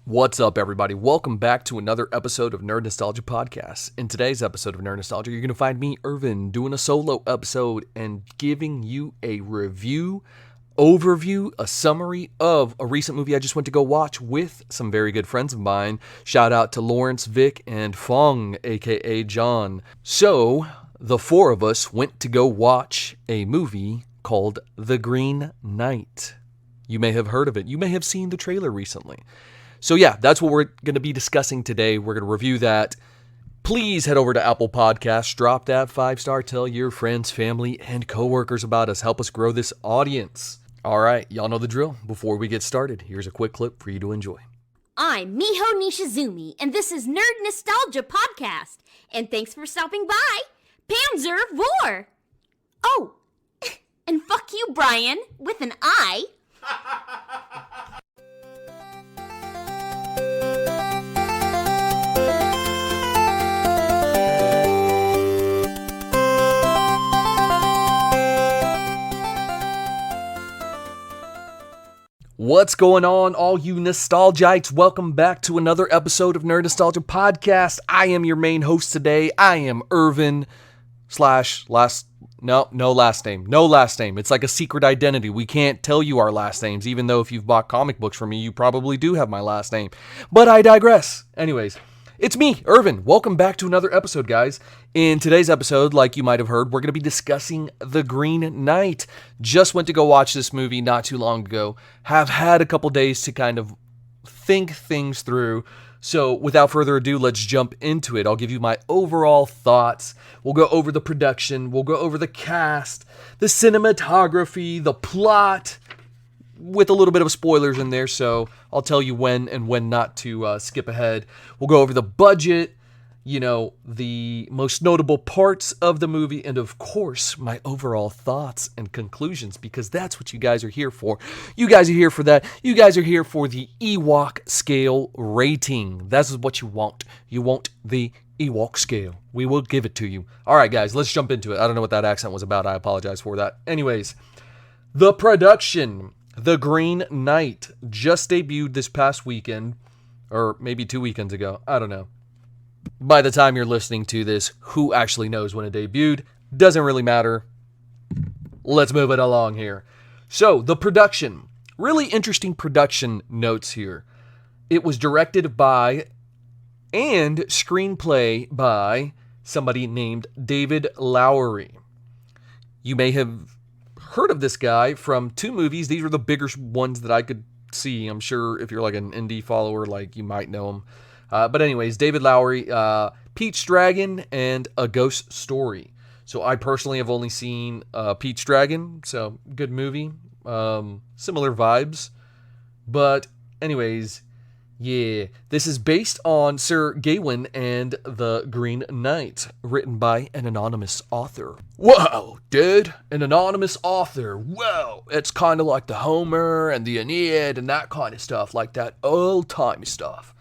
What's up, everybody? Welcome back to another episode of Nerd Nostalgia Podcast. In today's episode of Nerd Nostalgia, you're going to find me, Irvin, doing a solo episode and giving you a review, overview, a summary of a recent movie I just went to go watch with some very good friends of mine. Shout out to Lawrence, Vic, and Fong, aka John. So, the four of us went to go watch a movie called The Green Knight. You may have heard of it. You may have seen the trailer recently. So yeah, that's what we're going to be discussing today. We're going to review that. Please head over to Apple Podcasts, drop that 5-star, tell your friends, family, and coworkers about us. Help us grow this audience. All right, y'all know the drill. Before we get started, here's a quick clip for you to enjoy. I'm Miho Nishizumi, and this is Nerd Nostalgia Podcast. And thanks for stopping by. Panzer Vor. Oh, and fuck you, Brian, with an I. What's going on, all you Nostalgites? Welcome back to another episode of Nerd Nostalgia Podcast. I am your main host today. I am Irvin No last name. It's like a secret identity. We can't tell you our last names, even though if you've bought comic books from me, you probably do have my last name. But I digress. Anyways, it's me, Irvin. Welcome back to another episode, guys. In today's episode, like you might have heard, we're going to be discussing The Green Knight. Just went to go watch this movie not too long ago. Have had a couple days to kind of think things through. So without further ado, let's jump into it. I'll give you my overall thoughts. We'll go over the production. We'll go over the cast, the cinematography, the plot, with a little bit of spoilers in there. So I'll tell you when and when not to skip ahead. We'll go over the budget, the most notable parts of the movie, and of course, my overall thoughts and conclusions, because that's what you guys are here for. You guys are here for that. You guys are here for the Ewok scale rating. That's what you want. You want the Ewok scale. We will give it to you. All right, guys, let's jump into it. I don't know what that accent was about. I apologize for that. Anyways, the production, The Green Knight, just debuted this past weekend, or maybe 2 weekends ago. I don't know. By the time you're listening to this, who actually knows when it debuted? Doesn't really matter. Let's move it along here. So, the production. Really interesting production notes here. It was directed by and screenplay by somebody named David Lowery. You may have heard of this guy from 2 movies. These were the bigger ones that I could see. I'm sure if you're like an indie follower, you might know him. But anyways, David Lowery, Pete's Dragon, and A Ghost Story. So I personally have only seen Pete's Dragon, so good movie, similar vibes. But anyways, yeah, this is based on Sir Gawain and The Green Knight, written by an anonymous author. Whoa, dude, an anonymous author. Whoa, it's kind of like the Homer and the Aeneid and that kind of stuff, like that old-timey stuff.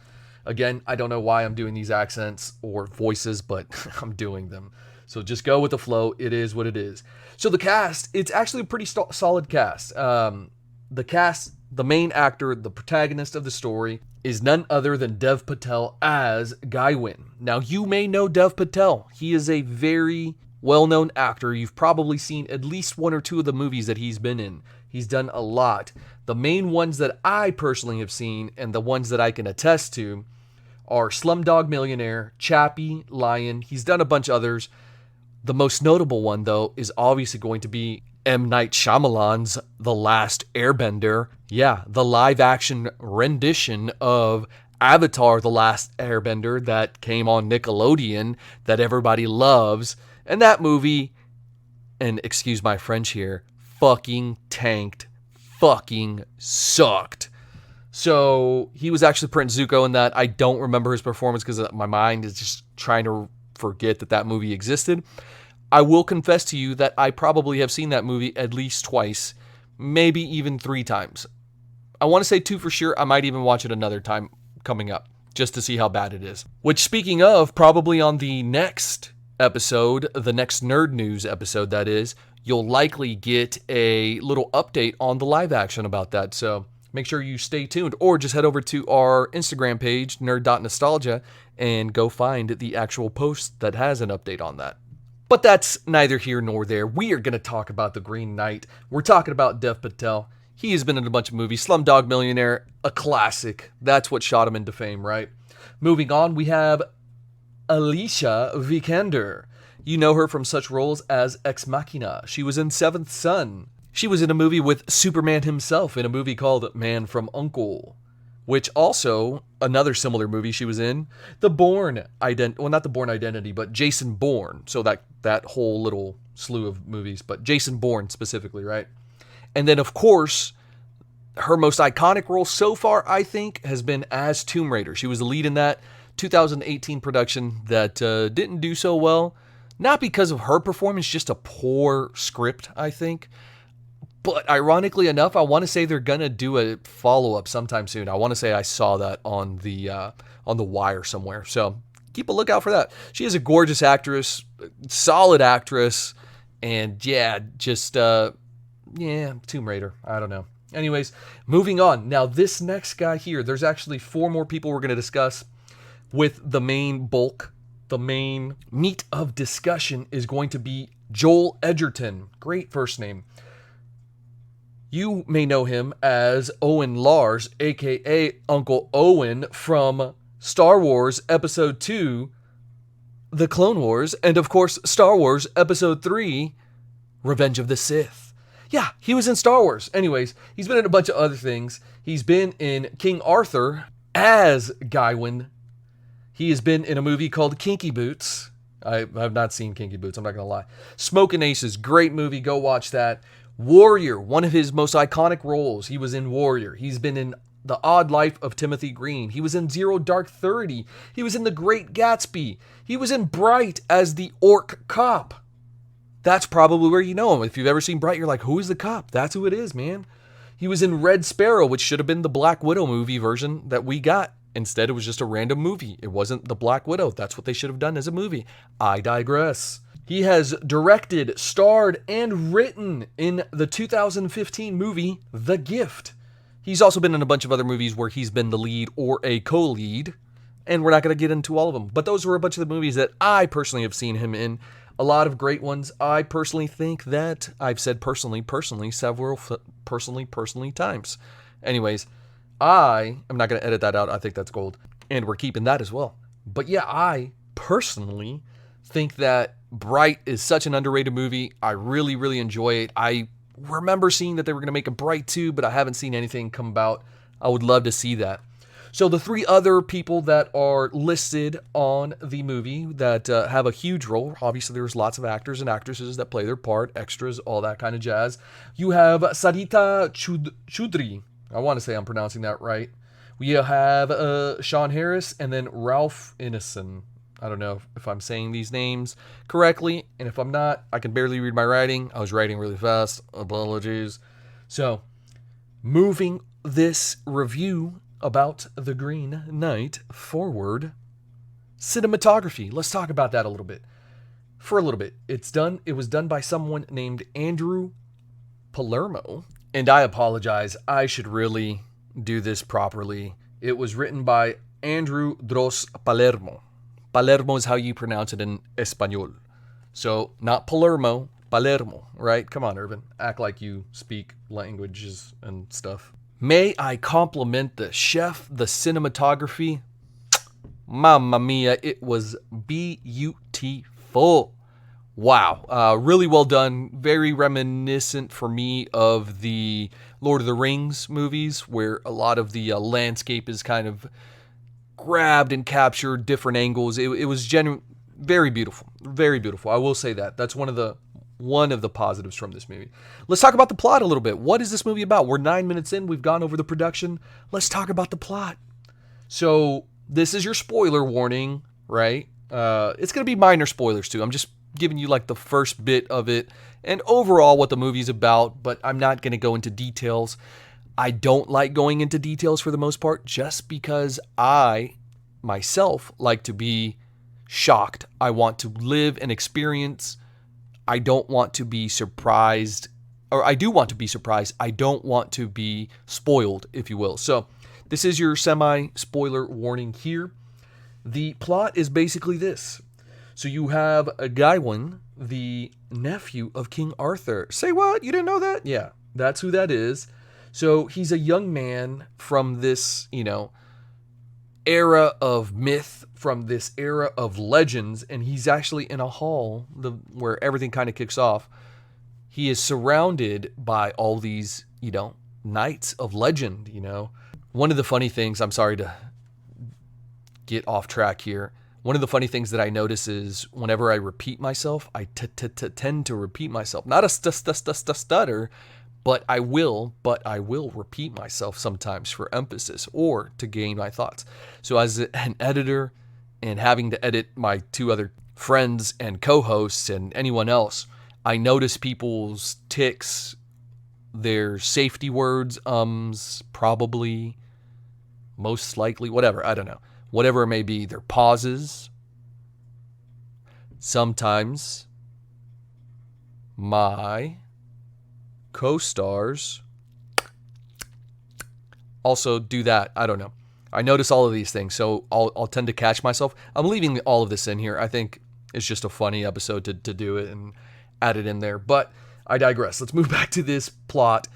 Again, I don't know why I'm doing these accents or voices, but I'm doing them. So just go with the flow. It is what it is. So the cast, it's actually a pretty solid cast. The cast, the main actor, the protagonist of the story, is none other than Dev Patel as Gawain. Now, you may know Dev Patel. He is a very well-known actor. You've probably seen at least 1 or 2 of the movies that he's been in. He's done a lot. The main ones that I personally have seen, and the ones that I can attest to, are Slumdog Millionaire, Chappie, Lion. He's done a bunch of others. The most notable one, though, is obviously going to be M. Night Shyamalan's The Last Airbender. Yeah, the live-action rendition of Avatar: The Last Airbender that came on Nickelodeon that everybody loves. And that movie, and excuse my French here, fucking tanked, fucking sucked. So he was actually Prince Zuko in that. I don't remember his performance because my mind is just trying to forget that movie existed. I will confess to you that I probably have seen that movie at least twice, maybe even 3 times. I want to say 2 for sure. I might even watch it another time coming up just to see how bad it is. Which, speaking of, probably on the next episode, the next Nerd News episode that is, you'll likely get a little update on the live action about that. So make sure you stay tuned, or just head over to our Instagram page, nerd.nostalgia, and go find the actual post that has an update on that. But that's neither here nor there. We are going to talk about The Green Knight. We're talking about Dev Patel. He has been in a bunch of movies. Slumdog Millionaire, a classic. That's what shot him into fame, right? Moving on, we have Alicia Vikander. You know her from such roles as Ex Machina. She was in Seventh Son. She was in a movie with Superman himself in a movie called Man from U.N.C.L.E., which also, another similar movie she was in, The Bourne Identity, well, not The Bourne Identity, but Jason Bourne. So that whole little slew of movies, but Jason Bourne specifically, right? And then, of course, her most iconic role so far, I think, has been as Tomb Raider. She was the lead in that 2018 production that didn't do so well. Not because of her performance, just a poor script, I think. But ironically enough, I want to say they're going to do a follow-up sometime soon. I want to say I saw that on the wire somewhere. So keep a lookout for that. She is a gorgeous actress, solid actress, and yeah, just... Tomb Raider. I don't know. Anyways, moving on. Now, this next guy here, there's actually 4 more people we're going to discuss, with the main bulk, the main meat of discussion is going to be Joel Edgerton. Great first name. You may know him as Owen Lars, aka Uncle Owen from Star Wars Episode 2, The Clone Wars, and of course, Star Wars Episode 3, Revenge of the Sith. Yeah, he was in Star Wars. Anyways, he's been in a bunch of other things. He's been in King Arthur as Gawain. He has been in a movie called Kinky Boots. I've not seen Kinky Boots, I'm not going to lie. Smokin' Aces, great movie. Go watch that. Warrior, one of his most iconic roles. He was in Warrior. He's been in The Odd Life of Timothy Green. He was in Zero Dark 30. He was in The Great Gatsby. He was in Bright as the orc cop. That's probably where you know him. If you've ever seen Bright, you're like, who is the cop? That's who it is, man. He was in Red Sparrow, which should have been the Black Widow movie version that we got. Instead, it was just a random movie. It wasn't the Black Widow. That's what they should have done as a movie. I digress. He has directed, starred, and written in the 2015 movie The Gift. He's also been in a bunch of other movies where he's been the lead or a co-lead. And we're not going to get into all of them. But those were a bunch of the movies that I personally have seen him in. A lot of great ones. I personally think that I've said personally several personally times. Anyways, I'm not going to edit that out. I think that's gold. And we're keeping that as well. But yeah, I personally think that Bright is such an underrated movie. I really, really enjoy it. I remember seeing that they were going to make a Bright 2, but I haven't seen anything come about. I would love to see that. So the 3 other people that are listed on the movie that have a huge role, obviously there's lots of actors and actresses that play their part, extras, all that kind of jazz. You have Sarita Choudhury. I want to say I'm pronouncing that right. We have Sean Harris and then Ralph Ineson. I don't know if I'm saying these names correctly, and if I'm not, I can barely read my writing. I was writing really fast. Apologies. So, moving this review about The Green Knight forward. Cinematography. Let's talk about that a little bit. For a little bit. It was done by someone named Andrew Palermo. And I apologize. I should really do this properly. It was written by Andrew Dros Palermo. Palermo is how you pronounce it in Espanol. So, not Palermo, Palermo, right? Come on, Irvin. Act like you speak languages and stuff. May I compliment the chef, the cinematography? Mamma mia, it was beautiful. Wow, really well done. Very reminiscent for me of the Lord of the Rings movies, where a lot of the landscape is kind of grabbed and captured, different angles. It was very beautiful, very beautiful. I will say that. That's one of the positives from this movie. Let's talk about the plot a little bit. What is this movie about? We're 9 minutes in. We've gone over the production. Let's talk about the plot. So this is your spoiler warning, right? It's going to be minor spoilers too. I'm just giving you like the first bit of it and overall what the movie's about, but I'm not going to go into details. I don't like going into details for the most part just because I myself like to be shocked. I want to live and experience. I don't want to be surprised or I do want to be surprised. I don't want to be spoiled, if you will. So this is your semi-spoiler warning here. The plot is basically this. So you have a Gawain, the nephew of King Arthur. Say what? You didn't know that? Yeah, that's who that is. So he's a young man from this, era of myth, from this era of legends, and he's actually in a hall where everything kind of kicks off. He is surrounded by all these, knights of legend, One of the funny things, I'm sorry to get off track here. One of the funny things that I notice is whenever I repeat myself, I tend to repeat myself. Not a stutter, but I will repeat myself sometimes for emphasis or to gain my thoughts. So as an editor and having to edit my two other friends and co-hosts and anyone else, I notice people's tics, their safety words, probably, most likely, whatever, I don't know. Whatever it may be, their pauses. Sometimes my co-stars also do that. I don't know. I notice all of these things, so I'll tend to catch myself. I'm leaving all of this in here. I think it's just a funny episode to do it and add it in there. But I digress. Let's move back to this plot.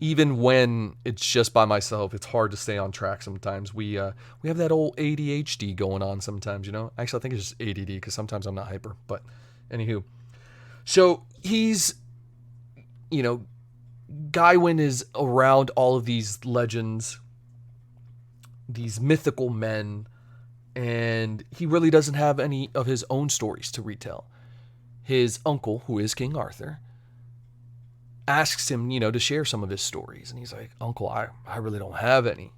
Even when it's just by myself, it's hard to stay on track sometimes. We have that old ADHD going on sometimes, Actually, I think it's just ADD because sometimes I'm not hyper. But anywho. So he's, Gawain is around all of these legends, these mythical men, and he really doesn't have any of his own stories to retell. His uncle, who is King Arthur, asks him, to share some of his stories. And he's like, Uncle, I really don't have any.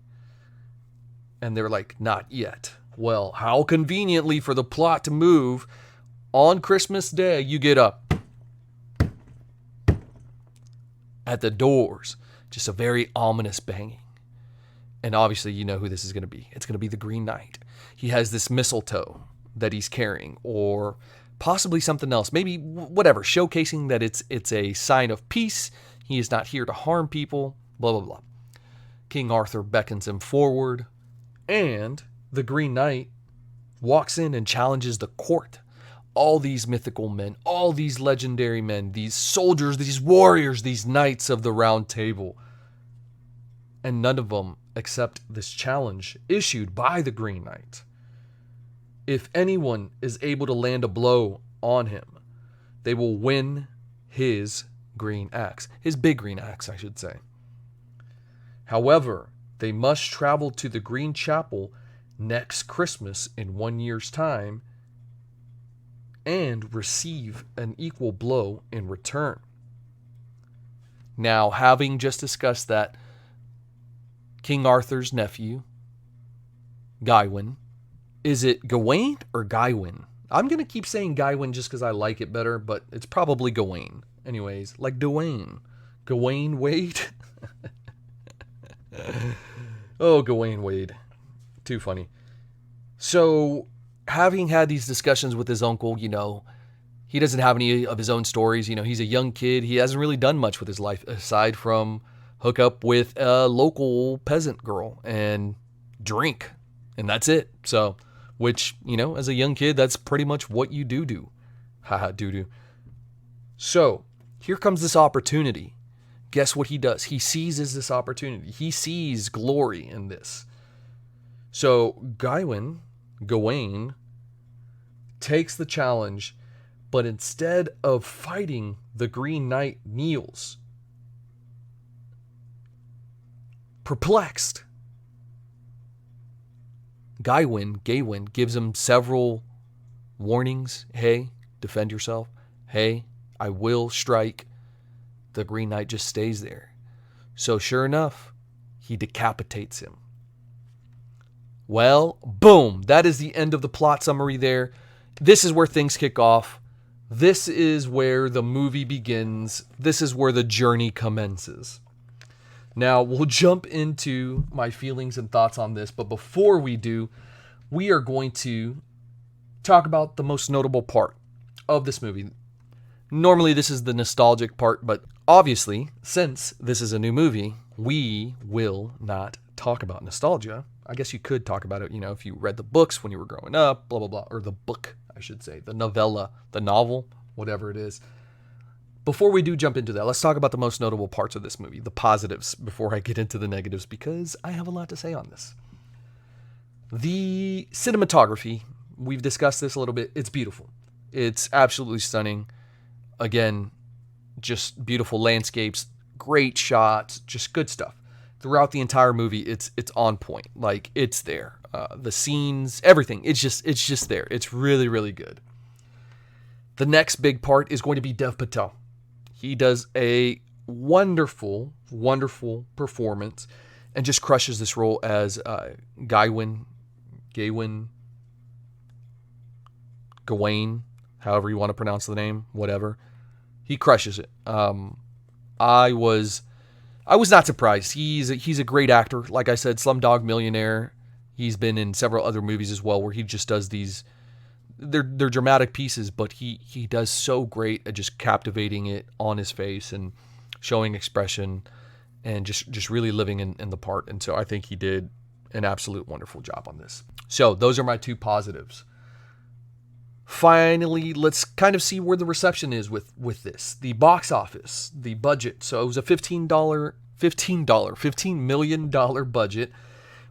And they're like, not yet. Well, how conveniently for the plot to move, on Christmas Day, you get up at the doors. Just a very ominous banging. And obviously, you know who this is going to be. It's going to be the Green Knight. He has this mistletoe that he's carrying, or possibly something else, maybe whatever, showcasing that it's a sign of peace. He is not here to harm people, blah, blah, blah. King Arthur beckons him forward, and the Green Knight walks in and challenges the court. All these mythical men, all these legendary men, these soldiers, these warriors, these knights of the Round Table. And none of them accept this challenge issued by the Green Knight. If anyone is able to land a blow on him, they will win his green axe. His big green axe, I should say. However, they must travel to the Green Chapel next Christmas in 1 year's time and receive an equal blow in return. Now, having just discussed that, King Arthur's nephew, Gawain, is it Gawain or Gawain? I'm going to keep saying Gawain just because I like it better, but it's probably Gawain. Anyways, like Dwayne. Gawain Wade? Oh, Gawain Wade. Too funny. So, having had these discussions with his uncle, he doesn't have any of his own stories. He's a young kid. He hasn't really done much with his life aside from hook up with a local peasant girl and drink. And that's it. So, which, as a young kid, that's pretty much what you do. Haha, do. So, here comes this opportunity. Guess what he does? He seizes this opportunity. He sees glory in this. So, Gawain takes the challenge, but instead of fighting, the Green Knight kneels. Perplexed. Gawain gives him several warnings. Hey, defend yourself. Hey, I will strike. The Green Knight just stays there. So sure enough, he decapitates him. Well, boom. That is the end of the plot summary there. This is where things kick off. This is where the movie begins. This is where the journey commences. Now, we'll jump into my feelings and thoughts on this, but before we do, we are going to talk about the most notable part of this movie. Normally this is the nostalgic part, but obviously, since this is a new movie, we will not talk about nostalgia. I guess you could talk about it, if you read the books when you were growing up, blah, blah, blah, or the book, I should say, the novella, the novel, whatever it is. Before we do jump into that, let's talk about the most notable parts of this movie, the positives, before I get into the negatives, because I have a lot to say on this. The cinematography, we've discussed this a little bit. It's beautiful. It's absolutely stunning. Again, just beautiful landscapes, great shots, just good stuff. Throughout the entire movie, it's on point. Like, it's there. The scenes, everything. It's just there. It's really, really good. The next big part is going to be Dev Patel. He does a wonderful, wonderful performance and just crushes this role as Gawain, however you want to pronounce the name, whatever. He crushes it. I was not surprised. He's a great actor. Like I said, Slumdog Millionaire. He's been in several other movies as well where he just does these. They're dramatic pieces, but he does so great at just captivating it on his face and showing expression and just really living in the part. And so I think he did an absolute wonderful job on this. So those are my two positives. Finally, let's kind of see where the reception is with this. The box office, the budget. So it was a $15 million budget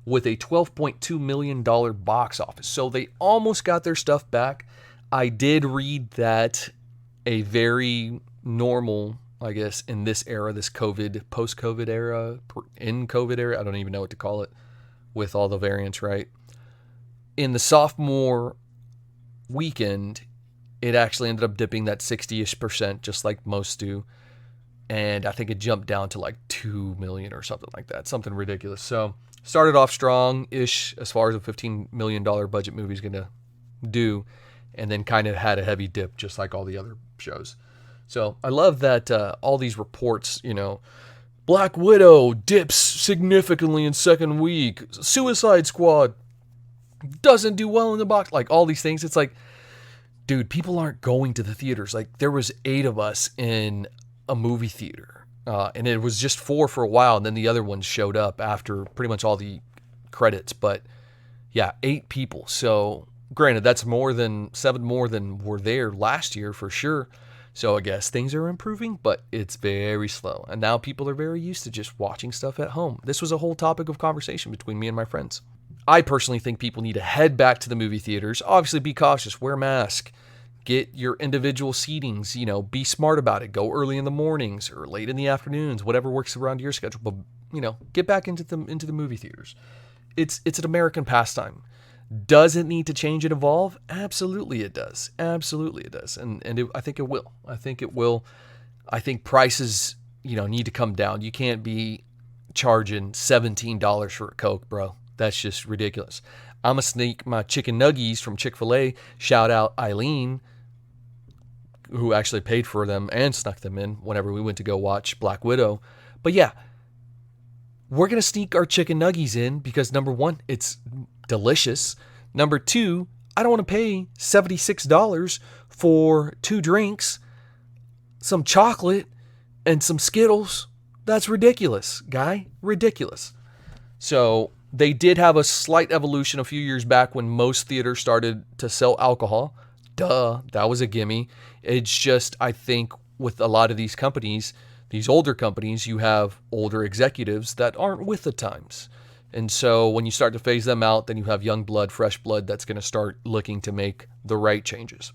with a $12.2 million box office. So they almost got their stuff back. I did read that a very normal, I guess, in this era, this COVID, post-COVID era, in COVID era, I don't even know what to call it, with all the variants, right? In the sophomore weekend, it actually ended up dipping that 60-ish%, just like most do. And I think it jumped down to like 2 million or something like that, something ridiculous. So started off strong-ish as far as a $15 million budget movie is going to do, and then kind of had a heavy dip just like all the other shows. So I love that all these reports, Black Widow dips significantly in second week, Suicide Squad doesn't do well in the box, like all these things. It's like, dude, people aren't going to the theaters. Like, there was 8 of us in a movie theater, and it was just 4 for a while, and then the other ones showed up after pretty much all the credits. But yeah, 8 people. So granted, that's 7 more than were there last year for sure. So I guess things are improving, but it's very slow. And now people are very used to just watching stuff at home. This was a whole topic of conversation between me and my friends. I personally think people need to head back to the movie theaters. Obviously, be cautious, wear a mask, get your individual seatings, be smart about it. Go early in the mornings or late in the afternoons, whatever works around your schedule. But, get back into the movie theaters. It's an American pastime. Does it need to change and evolve? Absolutely it does. Absolutely it does. And I think it will. I think it will. I think prices, need to come down. You can't be charging $17 for a Coke, bro. That's just ridiculous. I'm going to sneak my chicken nuggies from Chick-fil-A. Shout out Eileen, who actually paid for them and snuck them in whenever we went to go watch Black Widow. But yeah, we're going to sneak our chicken nuggies in because, number one, it's delicious. Number two, I don't want to pay $76 for 2 drinks, some chocolate, and some Skittles. That's ridiculous, guy. Ridiculous. So they did have a slight evolution a few years back when most theaters started to sell alcohol. Duh, that was a gimme. It's just, I think, with a lot of these companies, these older companies, you have older executives that aren't with the times. And so when you start to phase them out, then you have young blood, fresh blood that's going to start looking to make the right changes.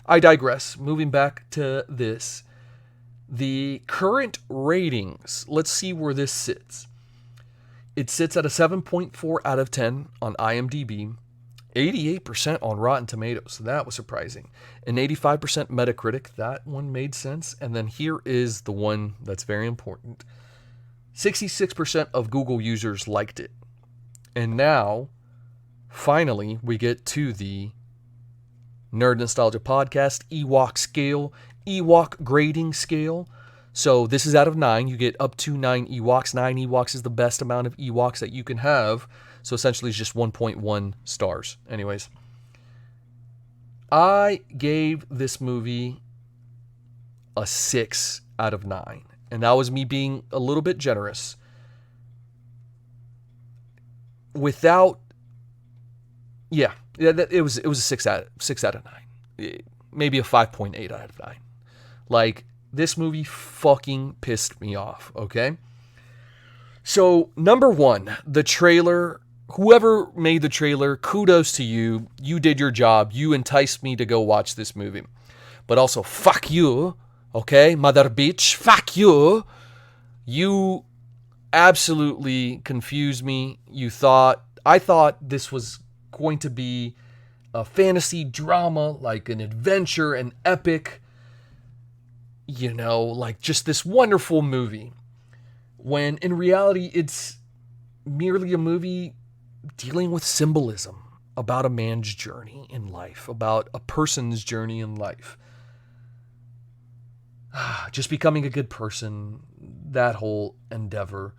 I digress. Moving back to this. The current ratings, let's see where this sits. It sits at a 7.4 out of 10 on IMDb, 88% on Rotten Tomatoes. So that was surprising. And 85% Metacritic. That one made sense. And then here is the one that's very important. 66% of Google users liked it. And now, finally, we get to the Nerd Nostalgia Podcast Ewok scale, Ewok grading scale. So this is out of 9. You get up to 9 Ewoks. 9 Ewoks is the best amount of Ewoks that you can have. So essentially it's just 1.1 stars. Anyways, I gave this movie a 6 out of 9. And that was me being a little bit generous. Without, it was a 6 out of 9. Maybe a 5.8 out of 9. Like, this movie fucking pissed me off, okay? So, number one, the trailer. Whoever made the trailer, kudos to you. You did your job. You enticed me to go watch this movie. But also, fuck you, okay? Mother bitch, fuck you. You absolutely confused me. I thought this was going to be a fantasy drama, like an adventure, an epic, like just this wonderful movie. When in reality, it's merely a movie dealing with symbolism about a man's journey in life, about a person's journey in life. Just becoming a good person, that whole endeavor,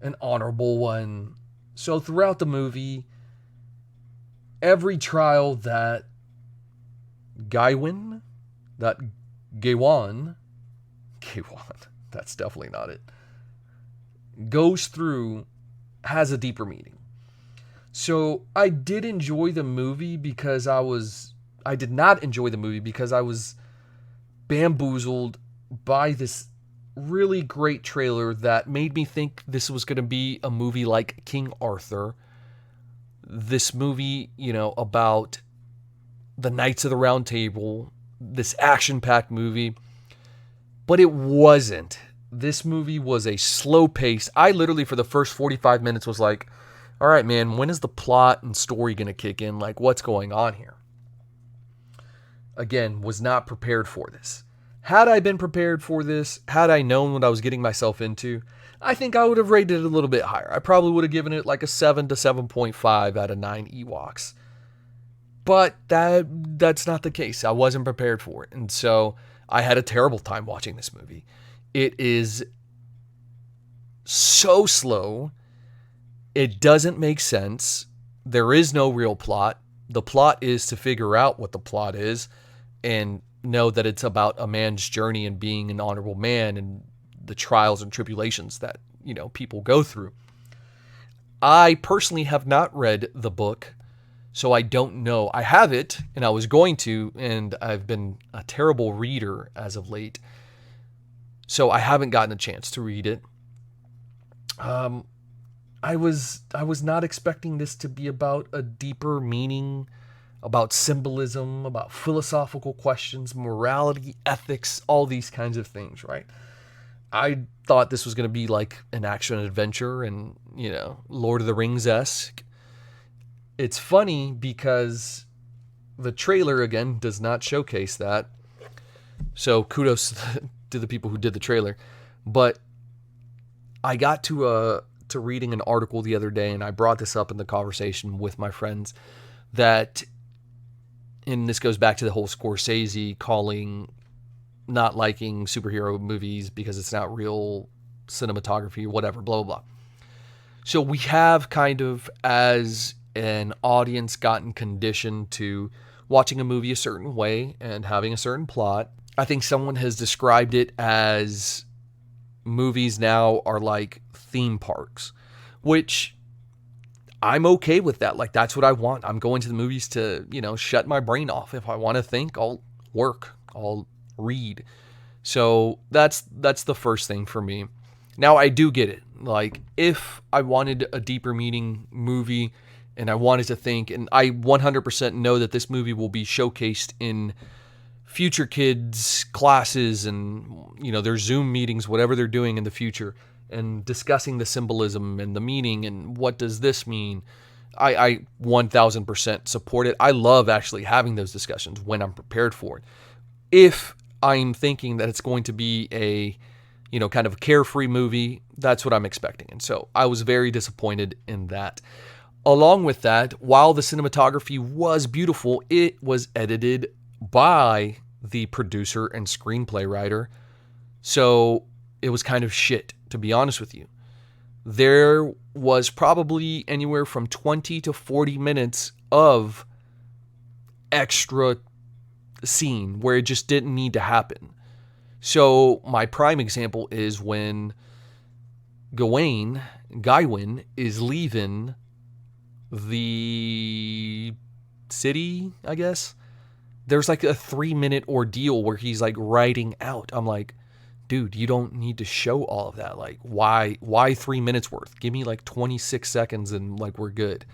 an honorable one. So throughout the movie, every trial that Gawain, that's definitely not it, goes through has a deeper meaning. So I did enjoy the movie because I did not enjoy the movie because I was bamboozled by this really great trailer that made me think this was going to be a movie like King Arthur. This movie, about the Knights of the Round Table, this action-packed movie. But it wasn't. This movie was a slow pace. I literally, for the first 45 minutes, was like, all right, man, when is the plot and story going to kick in? Like, what's going on here? Again, was not prepared for this. Had I been prepared for this, had I known what I was getting myself into, I think I would have rated it a little bit higher. I probably would have given it like a 7 to 7.5 out of 9 Ewoks. But that's not the case. I wasn't prepared for it. And so I had a terrible time watching this movie. It is so slow. It doesn't make sense. There is no real plot. The plot is to figure out what the plot is and know that it's about a man's journey and being an honorable man and the trials and tribulations that, people go through. I personally have not read the book, so I don't know. I have it, and I was going to, and I've been a terrible reader as of late, so I haven't gotten a chance to read it. I was not expecting this to be about a deeper meaning, about symbolism, about philosophical questions, morality, ethics, all these kinds of things, right? I thought this was going to be like an action adventure and, Lord of the Rings-esque. It's funny because the trailer, again, does not showcase that. So kudos to the people who did the trailer. But I got to reading an article the other day, and I brought this up in the conversation with my friends, that, and this goes back to the whole Scorsese not liking superhero movies because it's not real cinematography, whatever, blah, blah, blah. So we have kind of, as an audience, gotten conditioned to watching a movie a certain way and having a certain plot. I think someone has described it as movies now are like theme parks, which I'm okay with that. Like, that's what I want. I'm going to the movies to, shut my brain off. If I want to think, I'll work, I'll read. So that's the first thing for me. Now, I do get it. Like, if I wanted a deeper meaning movie and I wanted to think, and I 100% know that this movie will be showcased in future kids' classes and, their Zoom meetings, whatever they're doing in the future, and discussing the symbolism and the meaning and what does this mean, I 1000% support it. I love actually having those discussions when I'm prepared for it. If I'm thinking that it's going to be a, kind of a carefree movie, that's what I'm expecting. And so I was very disappointed in that. Along with that, while the cinematography was beautiful, it was edited by the producer and screenplay writer. So it was kind of shit, to be honest with you. There was probably anywhere from 20 to 40 minutes of extra scene where it just didn't need to happen. So my prime example is when Gawain is leaving the city, I guess. There's like a 3-minute ordeal where he's like riding out. I'm like, dude, you don't need to show all of that. Like, why 3 minutes worth? Give me like 26 seconds and like we're good.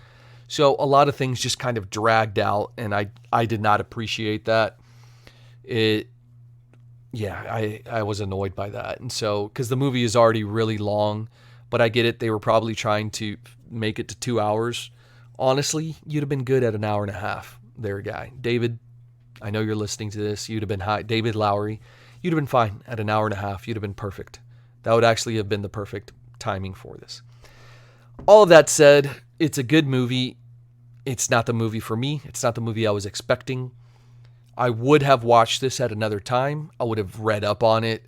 So a lot of things just kind of dragged out, and I did not appreciate that. I was annoyed by that. And so, because the movie is already really long, but I get it. They were probably trying to make it to 2 hours. Honestly, you'd have been good at an hour and a half there, guy. David, I know you're listening to this. You'd have been high. David Lowery, you'd have been fine at an hour and a half. You'd have been perfect. That would actually have been the perfect timing for this. All of that said, it's a good movie. It's not the movie for me. It's not the movie I was expecting. I would have watched this at another time. I would have read up on it.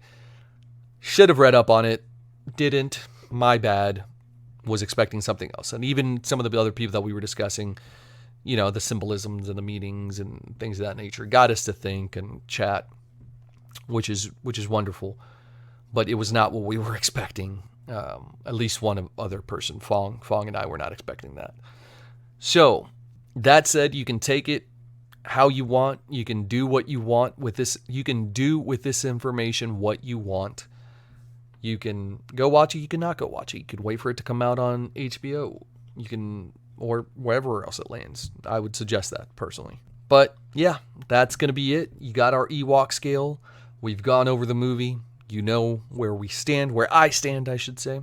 Should have read up on it. Didn't. My bad. Was expecting something else. And even some of the other people that we were discussing, you know, the symbolisms and the meanings and things of that nature got us to think and chat, which is wonderful. But it was not what we were expecting. At least one other person, Fong and I were not expecting that. So, that said, you can take it how you want. You can do what you want with this. You can do with this information what you want. You can go watch it. You can not go watch it. You could wait for it to come out on HBO. You can, or wherever else it lands. I would suggest that personally. But yeah, that's going to be it. You got our Ewok scale. We've gone over the movie. You know where we stand, where I stand, I should say.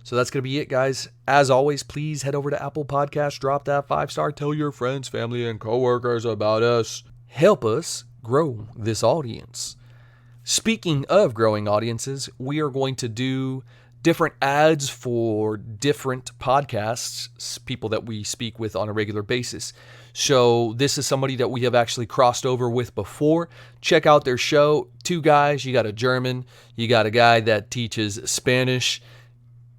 So that's going to be it, guys. As always, please head over to Apple Podcasts, drop that 5-star, tell your friends, family, and coworkers about us. Help us grow this audience. Speaking of growing audiences, we are going to do different ads for different podcasts, people that we speak with on a regular basis. So this is somebody that we have actually crossed over with before. Check out their show. 2 guys. You got a German. You got a guy that teaches Spanish.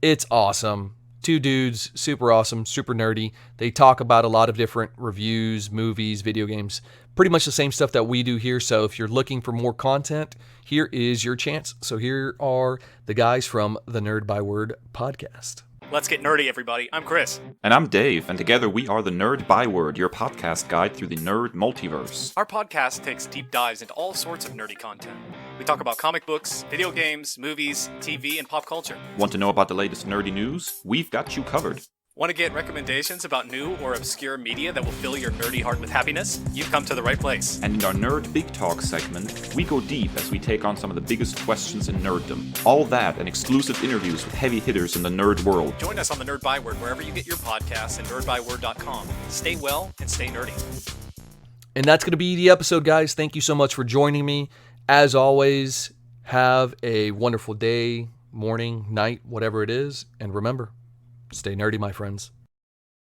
It's awesome. 2 dudes, super awesome, super nerdy. They talk about a lot of different reviews, movies, video games, pretty much the same stuff that we do here. So if you're looking for more content, here is your chance. So here are the guys from the Nerd by Word podcast. Let's get nerdy, everybody. I'm Chris. And I'm Dave, and together we are the Nerd by Word, your podcast guide through the nerd multiverse. Our podcast takes deep dives into all sorts of nerdy content. We talk about comic books, video games, movies, TV, and pop culture. Want to know about the latest nerdy news? We've got you covered. Want to get recommendations about new or obscure media that will fill your nerdy heart with happiness? You've come to the right place. And in our Nerd Big Talk segment, we go deep as we take on some of the biggest questions in nerddom. All that and exclusive interviews with heavy hitters in the nerd world. Join us on the Nerd by Word wherever you get your podcasts and nerdbyword.com. Stay well and stay nerdy. And that's going to be the episode, guys. Thank you so much for joining me. As always, have a wonderful day, morning, night, whatever it is. And remember, stay nerdy, my friends.